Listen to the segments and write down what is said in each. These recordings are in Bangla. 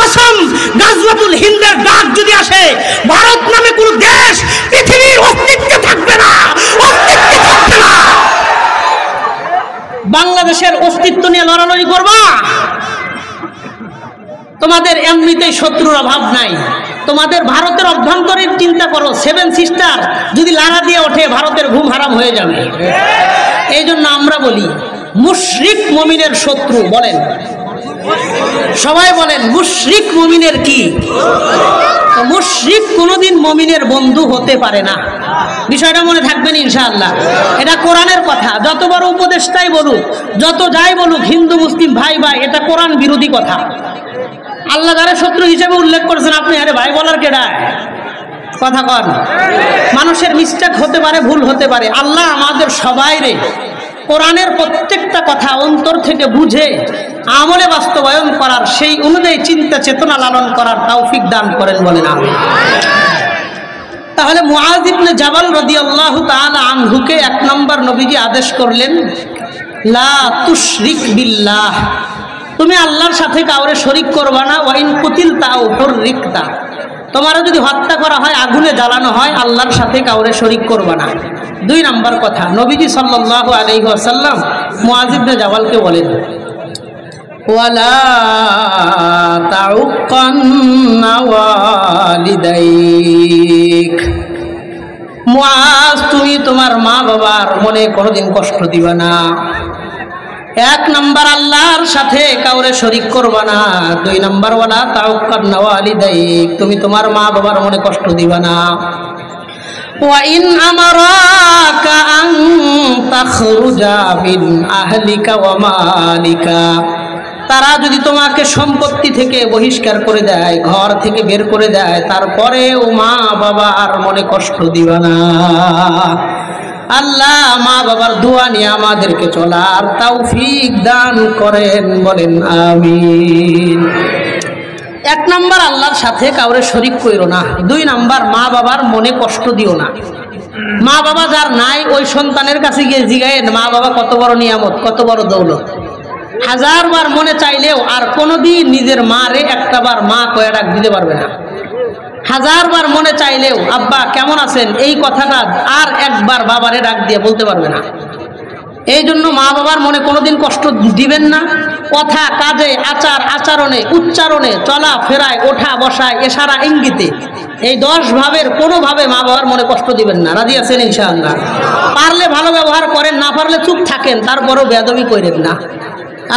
কসম, গাজওয়াতুল হিন্দের ডাক যদি আসে, ভারত নামে কোন দেশ পৃথিবীর অস্তিত্বে থাকবে না, অস্তিত্বে থাকবে না। বাংলাদেশের অস্তিত্ব নিয়ে লড়ালড়ি করবা? তোমাদের এমনিতেই শত্রুর অভাব নাই। তোমাদের ভারতের অভ্যন্তরীণ চিন্তা করো, 7 সিস্টার যদি লাড়া দিয়ে ওঠে, ভারতের ঘুম হারাম হয়ে যাবে। এই জন্য আমরা বলি মুশরিক মুমিনের শত্রু। বলেন সবাই, বলেন মুশরিক মুমিনের কি? মুশরিক কোনোদিন মুমিনের বন্ধু হতে পারে না। বিষয়টা মনে থাকবেন ইনশাআল্লাহ। এটা কোরআনের কথা। যত বড় উপদেশটাই বলুক, যত যাই বলুক, হিন্দু মুসলিম ভাই ভাই, এটা কোরআন বিরোধী কথা। আল্লাহ যারা শত্রু হিসেবে উল্লেখ করেছেন, আপনি আরে ভাই বলার কেডায়? কথা কন। মানুষের মিস্টেক হতে পারে, ভুল হতে পারে। আল্লাহ আমাদের সবাইরে কোরআনের প্রত্যেকটা কথা অন্তর থেকে বুঝে আমলে বাস্তবায়ন করার, সেই অনুযায়ী চিন্তা চেতনা লালন করার তৌফিক দান করেন, বলেন আমিন। তাহলে মুআয ইবনে জাবাল রাদিয়াল্লাহু তাআলা আনহুকে 1 নম্বর নবীজি আদেশ করলেন, লা তুশরিক বিল্লাহ, তুমি আল্লাহর সাথে কাউরে শরীক করবা না। ওয়া ইন কুতিলতা আও হুররিকতা, তোমারও যদি হত্যা করা হয়, আগুনে জ্বালানো হয়, আল্লাহর সাথে কাউরে শরীক করবা না। 2 নম্বর কথা নবীজি সাল্লাল্লাহু আলাইহি ওয়াসাল্লাম মুআয ইবনে জাবালকে বলেন, ওয়ালা তাউক্কান্না ওয়ালিদাইক, মুআয তুমি তোমার মা বাবার মনে কোনোদিন কষ্ট দিবা না। 1 নম্বর আল্লাহর সাথে কাউরে শরীক করবা না। 2 নম্বর ওয়ালা তাউক্কান্না ওয়ালিদাইক, তুমি তোমার মা বাবার মনে কষ্ট দিবা না। ওয়া ইন আমারাকা আন তাখরুজা বিন আহলিকা ওয়া মালিকা, তারা যদি তোমাকে সম্পত্তি থেকে বহিষ্কার করে দেয়, ঘর থেকে বের করে দেয়, তারপরে ও মা বাবা আর মনে কষ্ট দিবা না। আল্লাহ মা বাবার দোয়া নিয়ে আমাদেরকে চলার তৌফিক দান করেন, বলেন আমিন। 1 নম্বর আল্লাহর সাথে কাউরে শরীক কইরো না। 2 নম্বর মা বাবার মনে কষ্ট দিও না। মা বাবা যার নাই, ওই সন্তানের কাছে গিয়ে জিগায়েন, মা বাবা কত বড় নিয়ামত, কত বড় দৌলত। 1000 বার মনে চাইলেও আর কোনোদিন নিজের মারে একটা বার মা কয়ে ডাক দিতে পারবে না। 1000 বার মনে চাইলেও আব্বা কেমন আছেন, এই কথাটা আর একবার বাবারে ডাক দিয়ে বলতে পারবে না। এই জন্য মা বাবার মনে কোনোদিন কষ্ট দিবেন না। কথা, কাজে, আচার আচরণে, উচ্চারণে, চলা ফেরায়, ওঠা বসায়, ইশারা ইঙ্গিতে, এই 10 ভাবের কোনো ভাবে মা বাবার মনে কষ্ট দিবেন না। রাজি আছেন ইনশাআল্লাহ? পারলে ভালো ব্যবহার করেন, না পারলে চুপ থাকেন, তারপরেও বেয়াদবি করেন না।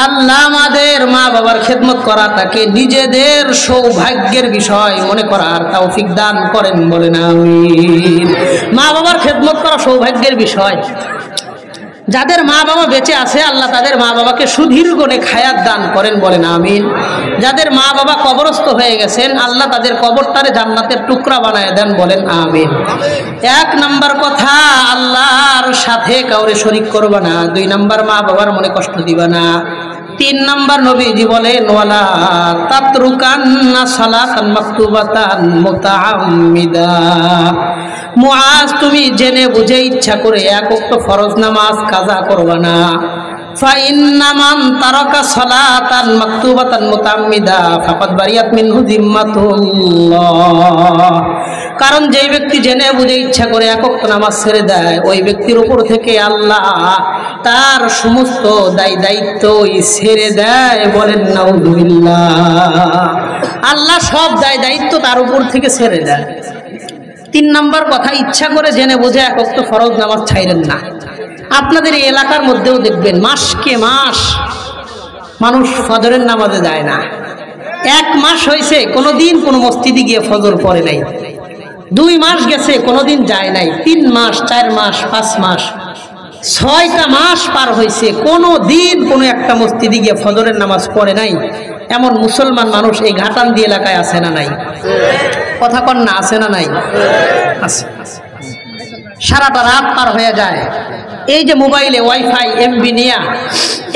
আল্লাহ আমাদের মা বাবার খেদমত করা তাকে নিজেদের সৌভাগ্যের বিষয় মনে করার তৌফিক দান করেন, বলেন আমিন। মা বাবার খেদমত করা সৌভাগ্যের বিষয়। যাদের মা বাবা বেঁচে আছে, আল্লাহ তাদের মা বাবাকে সুদীর্ঘ নেখায়াত দান করেন, বলেন আমিন। যাদের মা বাবা কবরস্থ হয়ে গেছেন, আল্লাহ তাদের কবরটারে জান্নাতের টুকরা বানায় দেন, বলেন আমিন। 1 নম্বর কথা, আল্লাহর সাথে কাউরে শরীক করবা না। 2 নম্বর মা বাবার মনে কষ্ট দিবা না। 3 নম্বর নবীজি বলেন, ওয়ালা তাতরুকান্না সালাতান মাকতুবাতান মুতাআম্মিদা, মুআয তুমি জেনে বুঝে ইচ্ছা করে 1 ওয়াক্ত ফরজ নামাজ কাজা করবা না। ফাইন্না মান তারাকা সালাতান মাকতুবাতান মুতাআম্মিদা ফাকাদ বারিয়াত মিনহু যিম্মাতুল্লাহ, কারণ যে ব্যক্তি জেনে বুঝে ইচ্ছা করে 1 ওয়াক্ত নামাজ ছেড়ে দেয়, ওই ব্যক্তির উপর থেকে আল্লাহ তার সমস্ত দায়িত্বই ছেড়ে দেয়, বলেন নাউযুবিল্লাহ। আল্লাহ সব দায়িত্ব তার উপর থেকে ছেড়ে দেয়। 3 নম্বর কথা, ইচ্ছা করে জেনে বুঝে 1 ওয়াক্ত ফরজ নামাজ ছাইরেন না। আপনাদের এই এলাকার মধ্যেও দেখবেন মাসকে মাস মানুষ ফজরের নামাজে যায় না। 1 মাস হয়েছে কোনোদিন কোনো মসজিদে গিয়ে ফজর পড়ে নাই। 2 মাস গেছে কোনোদিন যায় নাই। 3 মাস, 4 মাস, 5 মাস, 6টা মাস পার হয়েছে, কোনো দিন কোনো একটা মসজিদে গিয়ে ফজরের নামাজ পড়ে নাই। এমন মুসলমান মানুষ এই ঘাটান্দি এলাকায় আছে না নাই? কথা কন না, আছে না নাই? আছে। সারাটা রাত পার হয়ে যায়। এই যে মোবাইলে ওয়াইফাই এমবি নিয়া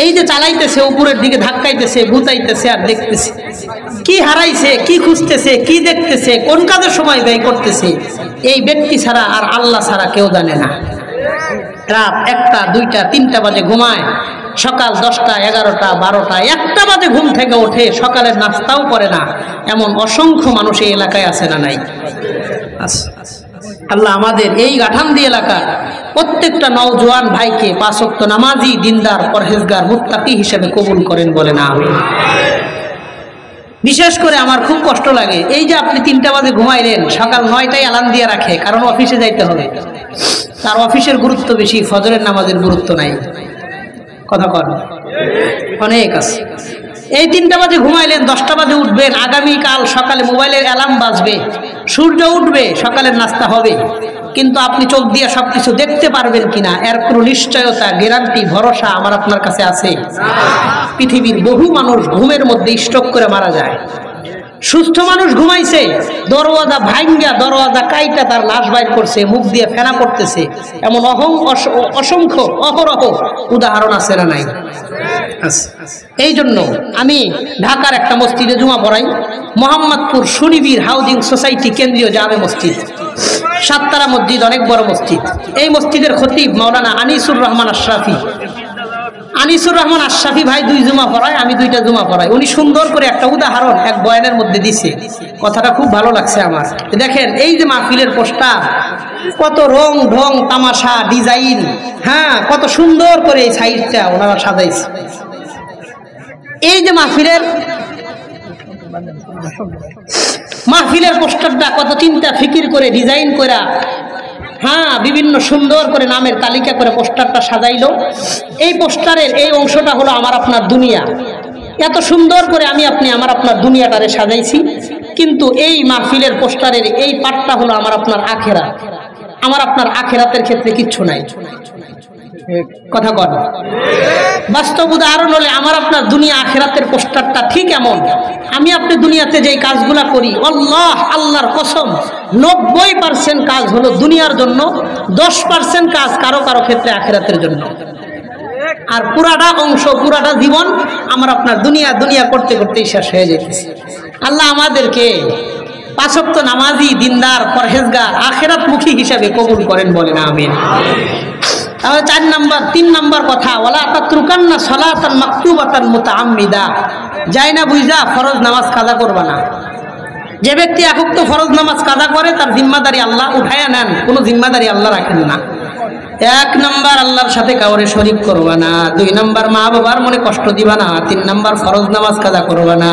এই যে চালাইতেছে, উপরের দিকে ধাক্কাইতেছে, গুতাইতেছে আর দেখতেছে, কি হারাইছে, কি খুঁজতেছে, কি দেখতেছে, কোন কাজের সময় ব্যয় করতেছে, এই ব্যক্তি ছাড়া আর আল্লাহ ছাড়া কেউ জানে না। রাত 1টা, 2টা, 3টা বাজে ঘুমায়, সকাল 10টা 11টা 12টা 1টা বাজে ঘুম থেকে ওঠে, সকালের নাস্তাও করে না, এমন অসংখ্য মানুষ এই এলাকায় আছে না নাই? আল্লাহ আমাদের এই গাঠান্দি এলাকার প্রত্যেকটা নওজোয়ান ভাইকে 5 ওয়াক্ত নামাজি, দিনদার, পরহেজগার, মুত্তাকি হিসেবে কবুল করেন বলেন আমিন। বিশেষ করে আমার খুব কষ্ট লাগে, এই যে আপনি 3টা বাজে ঘুমাইলেন, সকাল 9টায় অ্যালার্ম দিয়ে রাখে, কারণ অফিসে যাইতে হবে, তার অফিসের গুরুত্ব বেশি, ফজরের নামাজের গুরুত্ব নাই। কথা কন, অনেক আছে। এই 3টা বাজে ঘুমাইলেন, 10টা বাজে উঠবেন, আগামীকাল সকালে মোবাইলের অ্যালার্ম বাজবে, সূর্য উঠবে, সকালের নাস্তা হবে, কিন্তু আপনি চোখ দিয়ে সবকিছু দেখতে পারবেন কিনা এর কোনো নিশ্চয়তা, গ্যারান্টি, ভরসা আমার আপনার কাছে আছে? পৃথিবীর বহু মানুষ ঘুমের মধ্যে স্ট্রোক করে মারা যায়। সুস্থ মানুষ ঘুমাইছে, দরওয়াজা ভাঙ্গা, দরওয়াজা কাইটা তার লাশ বাইর করছে, মুখ দিয়ে ফেনা করতেছে, এমন অসংখ্য অহরহ উদাহরণ আছে না নাই? এই জন্য আমি ঢাকার একটা মসজিদে জুমা পড়াই, মোহাম্মদপুর সুনিবির হাউজিং সোসাইটি কেন্দ্রীয় জামে মসজিদ, 7 মসজিদ, অনেক বড় মসজিদ। এই মসজিদের খতিব মাওলানা আনিসুর রহমান আশরাফি। আনিসুর রহমান আশরাফি ভাই 2 জুমা পড়ায়, আমি 2টা জুমা পড়াই। উনি সুন্দর করে একটা উদাহরণ এক বয়ানের মধ্যে দিছে, কথাটা খুব ভালো লাগছে আমার। দেখেন এই যে মাহফিলের পোস্টার, কত রং ঢং তামাশা ডিজাইন, হ্যাঁ, কত সুন্দর করে এই সাইডটা ওনারা সাজাইছে। এই যে মাহফিলের পোস্টারটা কত চিন্তা ফিকির করে ডিজাইন করে, হ্যাঁ, বিভিন্ন সুন্দর করে নামের তালিকা করে পোস্টারটা সাজাইলো। এই পোস্টারের এই অংশটা হলো আমার আপনার দুনিয়া, এত সুন্দর করে আমি আপনি আমার আপনার দুনিয়াটারে সাজাইছি, কিন্তু এই মাহফিলের পোস্টারের এই পার্টটা হলো আমার আপনার আখেরাত। আমার আপনার আখেরাতের ক্ষেত্রে কিচ্ছু নাই। কথা বল, বাস্তব উদাহরণ হলে আমার আপনার দুনিয়া আখেরাতের পোস্টারটা ঠিক এমন। আমি আপনি দুনিয়াতে যেই কাজগুলা করি, আল্লাহর কসম 90% কাজ হলো দুনিয়ার জন্য, 10% কাজ কারো কারো ক্ষেত্রে আখেরাতের জন্য। আর পুরাটা অংশ, পুরাটা জীবন আমার আপনার দুনিয়া দুনিয়া করতে করতেই শেষ হয়ে যেতেছে। আল্লাহ আমাদেরকে 5 ওয়াক্ত নামাজি, দিনদার, পরহেজগার, আখেরাতমুখী হিসাবে কবুল করেন বলেন আমিন। তাহলে 3 নাম্বার কথা, ওয়ালা তাতরুকান্না সালাতান মাকতুবাতান মুতাআম্মিদা, যাই না বুঝা ফরজ নামাজ কাজা করবা না। যে ব্যক্তি 1 ওয়াক্ত ফরজ নামাজ কাজা করে তার জিম্মাদারি আল্লাহ উঠায়া নেন, কোনো জিম্মাদারি আল্লাহ রাখেন না। 1 নাম্বার আল্লাহর সাথে কাউরে শরীক করবা না, 2 নাম্বার মা বাবার মনে কষ্ট দিবা না, 3 নাম্বার ফরজ নামাজ কাজা করবা না।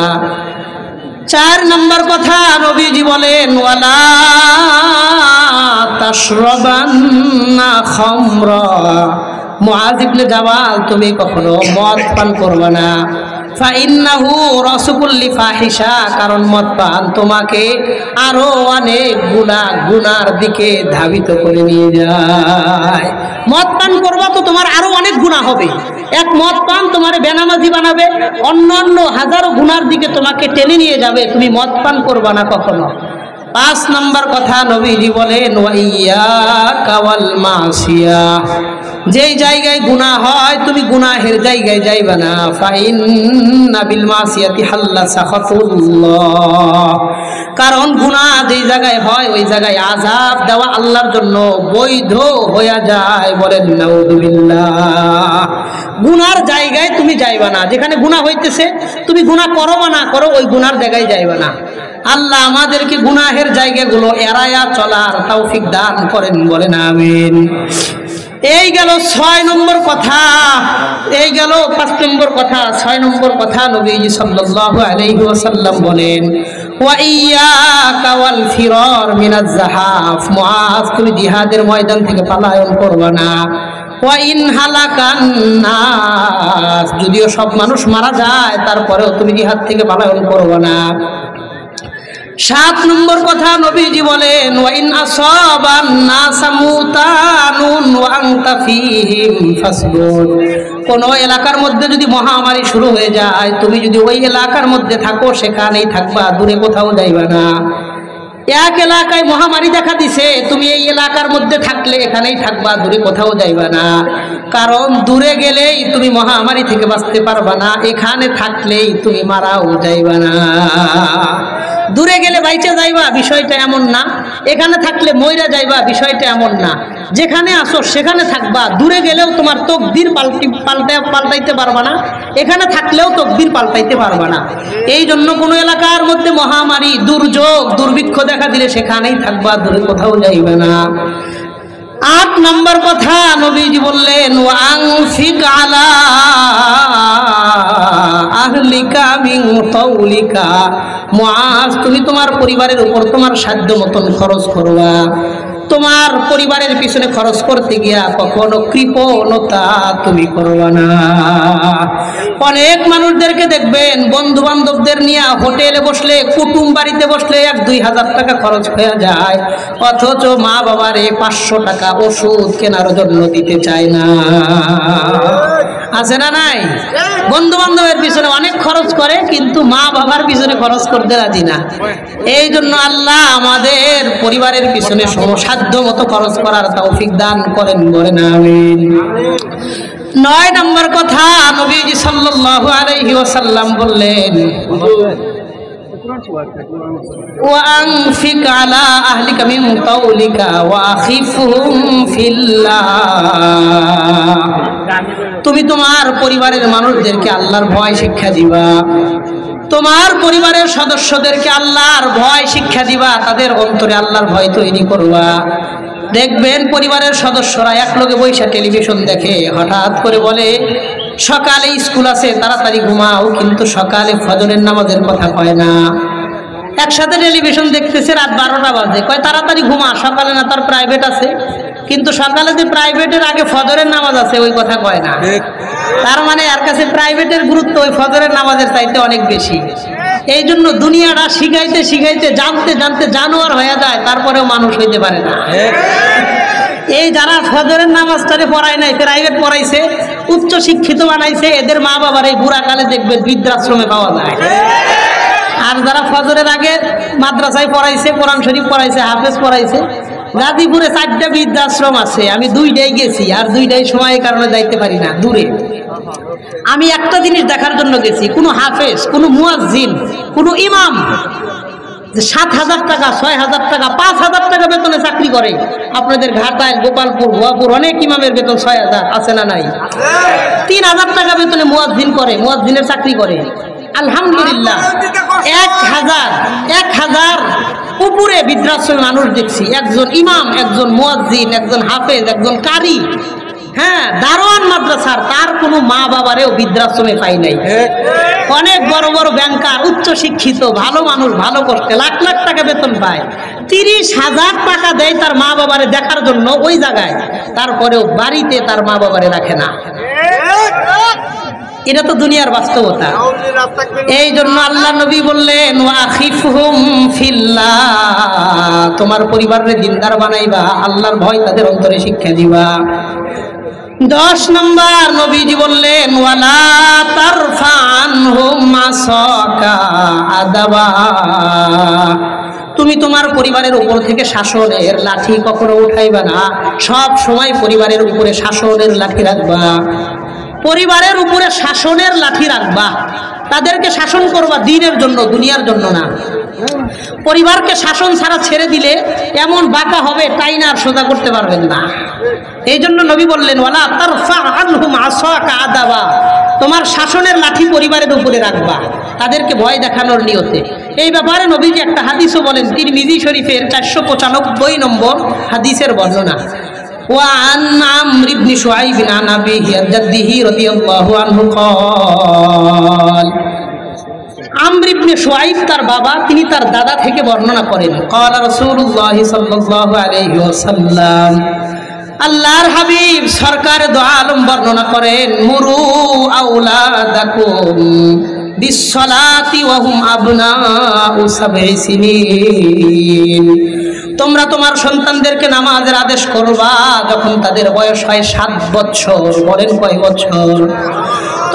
4 নাম্বার কথা নবীজি বলেন, ওয়ালা তাশরাবান্না খামরা, মুআয ইবনে জাবাল তুমি কখনো মদ পান করবে না। ফাইন্নাহু রাসুকুল্লি ফাহিশা, কারণ মদ পান তোমাকে আরো অনেক গুনার দিকে ধাবিত করে নিয়ে যায়। মদ পান করবা তো তোমার আরো অনেক গুনাহ হবে। এক মদ পান তোমার বেনামাজি বানাবে, অন্য হাজারো গুনার দিকে তোমাকে টেনে নিয়ে যাবে, তুমি মদ পান করবা না কখনো। 5 নাম্বার কথা নবীজি বলেন, ওয়াইয়াকা ওয়াল মাসিয়া, যেই জায়গায় গুনাহ হয় তুমি গুনাহের জায়গায় যাইবা না। ফাইন্না বিল মাসিয়াতি হাল্লা সাখাতুল্লাহ, কারণ গুনাহ যেই জায়গায় হয় ওই জায়গায় আযাব দেওয়া আল্লাহর জন্য বৈধ হয়ে যায়। বলেন নাউযুবিল্লাহ। গুনার জায়গায় তুমি যাইবা না, যেখানে গুনাহ হইতেছে তুমি গুনাহ করো বা না করো ওই গুনার জায়গায় যাইবা না। আল্লাহ আমাদেরকে গুনাহের জায়গাগুলো এড়ায়া চলার তৌফিক দান করেন বলেন আমিন। এই গেল 6 নম্বর কথা, এই গেল 5 নম্বর কথা। 6 নম্বর কথা নবীজি সাল্লাল্লাহু আলাইহি ওয়াসাল্লাম বলেন, ওয়া ইয়্যাকা ওয়াল ফিরার মিনাজ জাহাফ, মুআয তুমি জিহাদের ময়দান থেকে পলায়ন করবে না। ওয়া ইন হালাকান নাস, যদিও সব মানুষ মারা যায় তারপরেও তুমি জিহাদ থেকে পলায়ন করবে না। 7 নম্বর কথা নবীজি বলেন, ওয়া ইন আসাবান নাস মুতানুন ওয়া আনতা ফীহিম ফাসবুর, কোন এলাকার মধ্যে যদি মহামারী শুরু হয়ে যায় তুমি যদি ওই এলাকার মধ্যে থাকো সেখানেই থাকবা, দূরে কোথাও যাইবা না। এক এলাকায় মহামারী দেখা দিছে, তুমি এই এলাকার মধ্যে থাকলে এখানেই থাকবা, দূরে কোথাও যাইবা না, কারণ দূরে গেলেই তুমি মহামারী থেকে বাঁচতে পারবা না, এখানে থাকলেই তুমি মারাও যাইবা না। দূরে গেলে বাইচে যাইবা বিষয়টা এমন না, এখানে থাকলে মইরা যাইবা বিষয়টা এমন না। যেখানে আসো সেখানে থাকবা, দূরে গেলেও তোমার তকদির পাল্টাইতে পারবা না, এখানে থাকলেও তকদির পাল্টাইতে পারবা না। এই জন্য কোনো এলাকার মধ্যে মহামারী, দুর্যোগ, দুর্ভিক্ষ দেখা দিলে সেখানেই থাকবা, দূরে কোথাও যাইবে না। 8 নম্বর কথা নবীজি বললেন, ওয়ানফিক আলা আহলিকা মিন তাউলিকা। মুআজ, তুমি তোমার পরিবারের উপর তোমার সাধ্য মতন খরচ করবা। তোমার পরিবারের পিছনে খরচ করতে গিয়া কখনো কৃপণতা তুমি করবা না। অনেক মানুষদেরকে দেখবেন বন্ধু বান্ধবদের নিয়ে হোটেলে বসলে, কুটুম বাড়িতে বসলে 1-2 হাজার টাকা খরচ হয়ে যায়, অথচ মা বাবারে 500 টাকা ওষুধ কেনার জন্য দিতে চায় না। আছে না নাই? বন্ধু বান্ধবের পিছনে অনেক খরচ করে, কিন্তু মা বাবার পিছনে খরচ করতে রাজি না। এই জন্য আল্লাহ আমাদের পরিবারের পিছনে সাধ্য মতো খরচ করার তৌফিক দান করেন, বলেন আমিন। 9 নম্বর কথা নবীজি সাল্লাল্লাহু আলাইহি ওয়াসাল্লাম বললেন, ওয়ানফিক আলা আহলিকা মিন তাউলিকা ওয়া আখিফহুম ফিল্লাহ। তুমি তোমার পরিবারের মানুষদেরকে আল্লাহর ভয় শিক্ষা দিবা, তোমার পরিবারের সদস্যদেরকে আল্লাহর ভয় শিক্ষা দিবা, তাদের অন্তরে আল্লাহর ভয় তৈরি করবা। দেখবেন পরিবারের সদস্যরা এক লগে বৈশা টেলিভিশন দেখে, হঠাৎ করে বলে সকালে স্কুল আছে তাড়াতাড়ি ঘুমাও, কিন্তু সকালে ফজরের নামাজের কথা কয় না। একসাথে টেলিভিশন দেখতেছে, রাত 12টা বাজে, কয় তাড়াতাড়ি ঘুমা, সকালে না তার প্রাইভেট আছে। কিন্তু সকালে যে প্রাইভেটের আগে ফজরের নামাজ আছে ওই কথা কয় না। তার মানে এর কাছে প্রাইভেটের গুরুত্ব ওই ফজরের নামাজের চাইতে অনেক বেশি। এই জন্য দুনিয়াটা শিখাইতে শিখাইতে জানতে জানতে জানোয়ার হয়ে যায়, তারপরেও মানুষ হইতে পারে না। এই যারা ফজরের নামাজটারে পড়ায় নাই, প্রাইভেট পড়াইছে, উচ্চ শিক্ষিত বানাইছে, এদের মা বাবার এই বুড়া কালে দেখবে বৃদ্ধাশ্রমে পাওয়া যায়। আর যারা ফজরের আগে মাদ্রাসায় পড়াইছে, কোরআন শরীফ পড়াইছে, হাফেজ পড়াইছে, গাজীপুরে 4টা বৃদ্ধাশ্রম আছে, আমি 2টাই গেছি, আর 2টাই সময়ের কারণে যাইতে পারি না, দূরে। আমি একটা জিনিস দেখার জন্য গেছি, কোনো হাফেজ, কোনো মুয়াজ্জিন, কোনো ইমাম 7,000 টাকা, 6,000 টাকা, 5,000 টাকা বেতনে চাকরি করে। আপনাদের ঘাটাইল, গোপালপুর, ভুয়াপুর অনেক ইমামের বেতন 6,000 আছে না নাই? 3,000 টাকা বেতনে মুয়াজ্জিন করে, মুয়াজ্জিনের চাকরি করে। আলহামদুলিল্লাহ, 1,000 উপরে বৃদ্ধাশ্রমে মানুষ দেখছি, একজন ইমাম, একজন মুয়াজ্জিন, একজন হাফেজ, একজন কারি, হ্যাঁ, দারোয়ান মাদ্রাসার, তার কোনো মা বাবারেও বৃদ্ধাশ্রমে পাই নাই। অনেক বড় বড় ব্যাংকার, উচ্চ শিক্ষিত, ভালো মানুষ, ভালো করতে লাখ লাখ টাকা বেতন পায়, 30,000 টাকা দেয় তার মা বাবারে দেখার জন্য ওই জায়গায়, তারপরেও বাড়িতে তার মা বাবারে রাখে না। এটা তো দুনিয়ার বাস্তবতা। এই জন্য আল্লাহ নবী বললেন, ওয়াখিফহুম ফিল্লাহ, তোমার পরিবারের দিনদার বানাইবা, আল্লাহর ভয় তাদের অন্তরে শিক্ষা দিবা। 10 নম্বর নবীজি বললেন, ওয়ালা তারফা আনহুম মাসাকা আদাবা, তুমি তোমার পরিবারের উপর থেকে শাসনের লাঠি কখনো উঠাইবা না, সব সময় পরিবারের উপরে শাসনের লাঠি রাখবা, পরিবারের উপরে শাসনের লাঠি রাখবা, তাদেরকে শাসন করবা দ্বীনের জন্য, দুনিয়ার জন্য না। পরিবারকে শাসন ছাড়া ছেড়ে দিলে এমন বাঁকা হবে, টাইনা আর সোজা করতে পারবেন না। এই জন্য নবী বললেন, ওয়ালা তারফা আনহুম আসাকা আদাবা, তোমার শাসনের লাঠি পরিবারের উপরে রাখবা, তাদেরকে ভয় দেখানোর নিয়তে। এই ব্যাপারে নবীজি একটা হাদিসও বলেন, তিরমিজি শরীফের 495 নম্বর হাদিসের বর্ণনা। وعن عمرو بن شعيب عن أبيه عن جده رضي الله عنه قال, আমর ইবনে শুআইব তার বাবা, তিনি তার দাদা থেকে বর্ণনা করেন, قال رسول الله صلى الله عليه وسلم, আল্লাহর হাবিব সরকার দো আলম বর্ণনা করেন, মুরু আওলাদাকুম বিসসালাতি ওয়া হুম আবনাউ 7 সিনিন, তোমরা তোমার সন্তানদেরকে নামাজের আদেশ করবা যখন তাদের বয়স হয় 7 বছর। বলেন কয় বছর?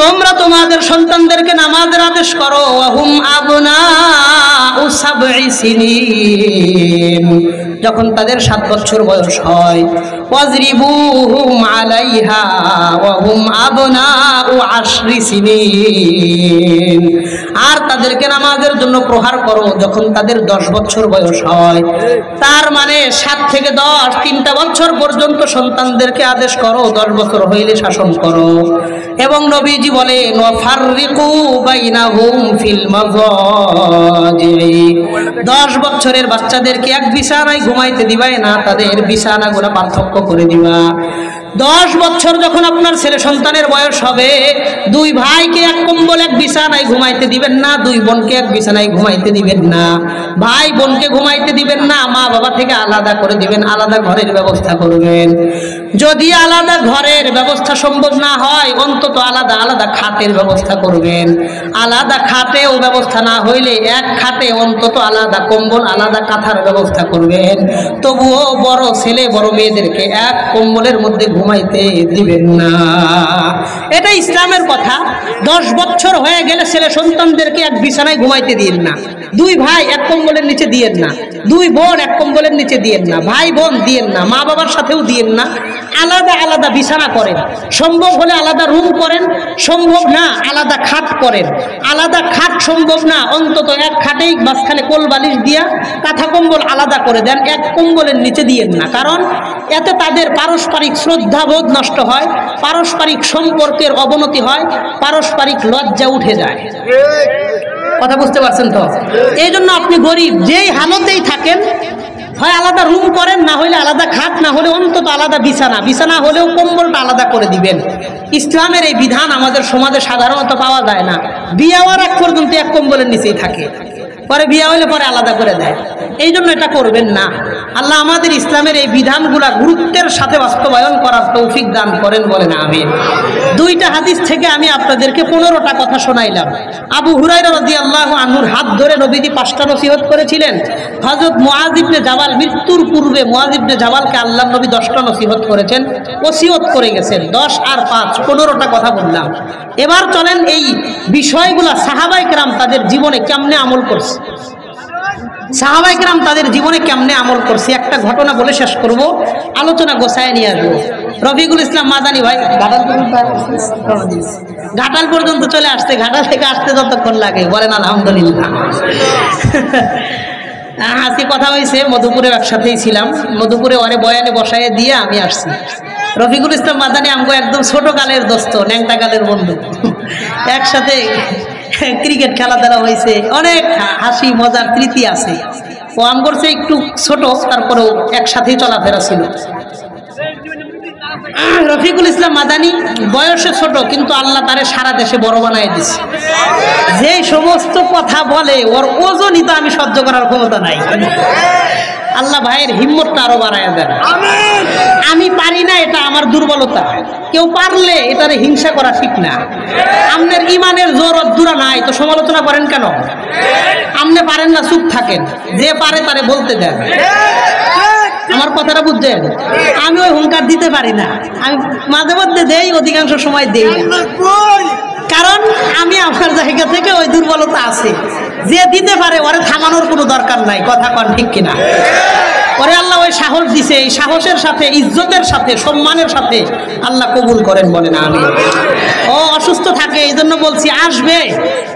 তোমরা তোমাদের সন্তানদেরকে নামাজের আদেশ করো, ওয়া হুম আবনাউ সাবঈ সিনিন, যখন তাদের 7 বছর বয়স হয়, ওয়াজরিবুহুম আলাইহা ওয়া হুম আবনাউ 10 সিনিন, আর তাদেরকে নামাজের জন্য প্রহার করো যখন তাদের 10 বছর বয়স হয়। তার মানে 7 থেকে 10 3টা বছর পর্যন্ত সন্তানদেরকে আদেশ করো, 10 বছর হইলে শাসন করো। এবং নবীজি বলেন ওয়াফাররিকু বাইনাহুম ফিল মাযাজি, 10 বছরের বাচ্চাদেরকে এক বিছানায় ঘুমাইতে দিবাই না, তাদের বিছানাগুলো পার্থক্য করে দিবা। 10 বছর যখন আপনার ছেলে সন্তানের বয়স হবে, 2 ভাইকে এক কম্বল এক বিছানায় ঘুমাইতে দিবেন না, 2 বোনকে এক বিছানায় ঘুমাইতে দিবেন না, ভাই বোনকে ঘুমাইতে দিবেন না, মা বাবা থেকে আলাদা করে দিবেন, আলাদা ঘরের ব্যবস্থা করবেন। যদি আলাদা ঘরের ব্যবস্থা সম্ভব না হয়, অন্তত আলাদা আলাদা খাটের ব্যবস্থা করবেন। আলাদা খাটেও ব্যবস্থা না হইলে এক খাটে অন্তত আলাদা কম্বল, আলাদা কাঁথার ব্যবস্থা করবেন। তবুও বড় ছেলে বড় মেয়েদেরকে এক কম্বলের মধ্যে ঘুমাইতে দিবেন না। এটা ইসলামের কথা। 10 বছর হয়ে গেলে ছেলে সন্তানদেরকে এক বিছানায় ঘুমাইতে দিয়েন না, 2 ভাই এক কম্বলের নিচে দিয়েন না, 2 বোন এক কম্বলের নিচে দিয়েন না, ভাই বোন দিয়েন না, মা বাবার সাথেও দিয়েন না। আলাদা আলাদা বিছানা করেন, সম্ভব হলে আলাদা রুম করেন, সম্ভব না আলাদা খাট করেন। আলাদা খাট সম্ভব না, অন্তত এক খাটেই মাঝখানে কোল বালিশ দিয়া কাঁথা কম্বল আলাদা করে দেন, এক কম্বলের নিচে দিয়েন না। কারণ এতে তাদের পারস্পরিক শ্রদ্ধাবোধ নষ্ট হয়, পারস্পরিক সম্পর্কের অবনতি হয়, পারস্পরিক লজ্জা উঠে যায়। কথা বুঝতে পারছেন তো? এই জন্য আপনি গরিব যেই হালতেই থাকেন, হয় আলাদা রুম করেন, না হলে আলাদা খাট, না হলে অন্তত আলাদা বিছানা, বিছানা হলেও কম্বলটা আলাদা করে দিবেন। ইসলামের এই বিধান আমাদের সমাজে সাধারণত পাওয়া যায় না। বিয়ে হওয়ার আগ পর্যন্ত এক কম্বলের নিচেই থাকে, পরে বিয়ে হলে পরে আলাদা করে দেয়। এই জন্য এটা করবেন না। আল্লাহ আমাদের ইসলামের এই বিধানগুলা গুরুত্বের সাথে বাস্তবায়ন করার তৌফিক দান করেন, বলেন আমিন। 2টা হাদিস থেকে আমি আপনাদেরকে 15টা কথা শোনাইলাম। আবু হুরায়রা রাদিয়াল্লাহু আনহুর হাত ধরে নবীজি 5টা নসিহত করেছিলেন। হযরত মুআয ইবনে জাবাল মৃত্যুর পূর্বে মুআয ইবনে জাবালকে আল্লাহর নবী 10টা নসিহত করেছেন, ওসিয়ত করে গেছেন। 10 আর 5 15টা কথা বললাম। এবার চলেন এই বিষয়গুলা সাহাবায়ে কেরাম তাদের জীবনে কেমনে আমল করছে, সাহাবায়ে কেরাম তাদের জীবনে কেমনে আমল করছে। একটা ঘটনা বলে শেষ করব, আলোচনা গোছায় নিয়ে আসবো। রফিকুল ইসলাম মাদানী ভাই ঘাটাল পর্যন্ত চলে আসছে, ঘাটাল থেকে আসতে যতক্ষণ লাগে বলেন আলহামদুলিল্লাহ। আজকে কথা হয়েছে, মধুপুরে একসাথেই ছিলাম, মধুপুরে ওরে বয়ানে বসায় দিয়ে আমি আসছি। রফিকুল ইসলাম মাদানী আমগো একদম ছোট কালের দোস্ত, ন্যাংটা কালের বন্ধু, একসাথে ক্রিকেট খেলা দ্বারা হয়েছে, অনেক হাসি মজার স্মৃতি আছে। ও আম করছে একটু ছোট, তারপরেও একসাথেই চলাফেরা ছিল। রফিকুল ইসলাম মাদানী বয়সে ছোট, কিন্তু আল্লাহ তারে সারা দেশে বড় বানায় দিছে। যে সমস্ত কথা বলে ওর ওজনই তো আমি সহ্য করার ক্ষমতা নাই। আল্লাহ ভাইয়ের হিম্মতটা আরো বাড়ায় দেন। আমি পারি না, এটা আমার দুর্বলতা। কেউ পারলে এটারে হিংসা করা ঠিক না। আপনার ইমানের জোর অদ্দুরা নাই তো সমালোচনা করেন কেন? আপনি পারেন না, চুপ থাকেন, যে পারে তারে বলতে দেন। আমার কথাটা বুঝছেন? আমি ওই হুঙ্কার দিতে পারি না, আমি মাঝে মধ্যে দেই, অধিকাংশ সময় দেই না। কারণ আমি আমার জায়গা থেকে ওই দুর্বলতা আছে। যে দিতে পারে ওরে থামানোর কোনো দরকার নাই। কথা কন ঠিক কিনা? ওরে আল্লাহ ওই সাহস দিছে, এই সাহসের সাথে, ইজ্জতের সাথে, সম্মানের সাথে আল্লাহ কবুল করেন, বলে না আমি। ও অসুস্থ থাকে, এই জন্য বলছি আসবে,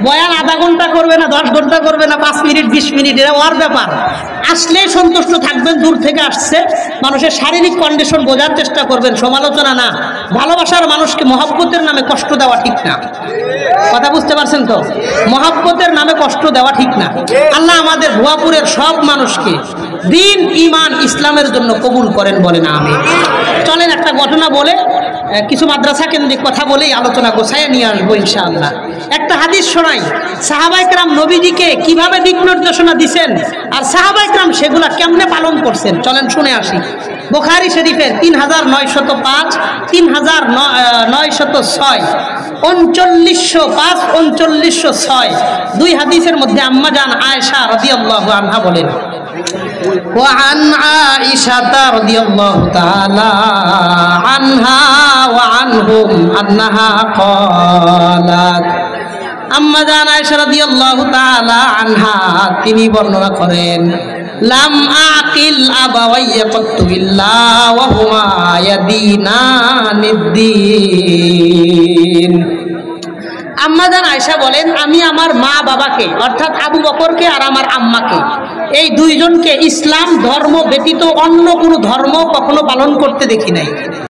বয়ান আধা ঘন্টা করবে না, 10 ঘন্টা করবে না, 5 মিনিট 20 মিনিট, এটা ওর ব্যাপার। আসলেই সন্তুষ্ট থাকবেন, দূর থেকে আসছে। মানুষের শারীরিক কন্ডিশন বোঝার চেষ্টা করবেন, সমালোচনা না। ভালোবাসার মানুষকে মহব্বতের নামে কষ্ট দেওয়া ঠিক না। কথা বুঝতে পারছেন তো? মহব্বতের নামে কষ্ট দেওয়া ঠিক না। আল্লাহ আমাদের ভুয়াপুরের সব মানুষকে দিন, ইমান, ইসলামের জন্য কবুল করেন, বলে না আমি। চলেন একটা ঘটনা বলে, কিছু মাদ্রাসা কেন্দ্রিক কথা বলেই আলোচনা গোছায় নিয়ে আসবো ইনশাআল্লাহ। একটা হাদিস শোনাই, সাহাবায়ে কেরাম নবীজিকে কিভাবে দিক নির্দেশনা দিচ্ছেন আর সাহাবায়ে কেরাম সেগুলা কেমনে পালন করছেন। চলেন শুনে আসি। বুখারী শরীফের 3905, 3906, 3905, 3906 2 হাদিসের মধ্যে আম্মা জান আয়েশা রাদিয়াল্লাহু আনহা বলেন, وعن عائشة رضي الله تعالى عنها وعنهم أنها قالت আম্মা জান আয়েশা রাদিয়াল্লাহু তাআলা আনহা তিনি বর্ণনা করেন, লাম আকিল আবাওয়াইয়া কাত্তু ইল্লা ওয়া হুমা ইয়াদিনানিদ্দিন। আম্মা জান আয়েশা বলেন, আমি আমার মা বাবাকে অর্থাৎ আবু বকরকে আর আমার আম্মাকে এই দুইজনকে ইসলাম ধর্ম ব্যতীত অন্য কোনো ধর্ম কখনো পালন করতে দেখি নাই।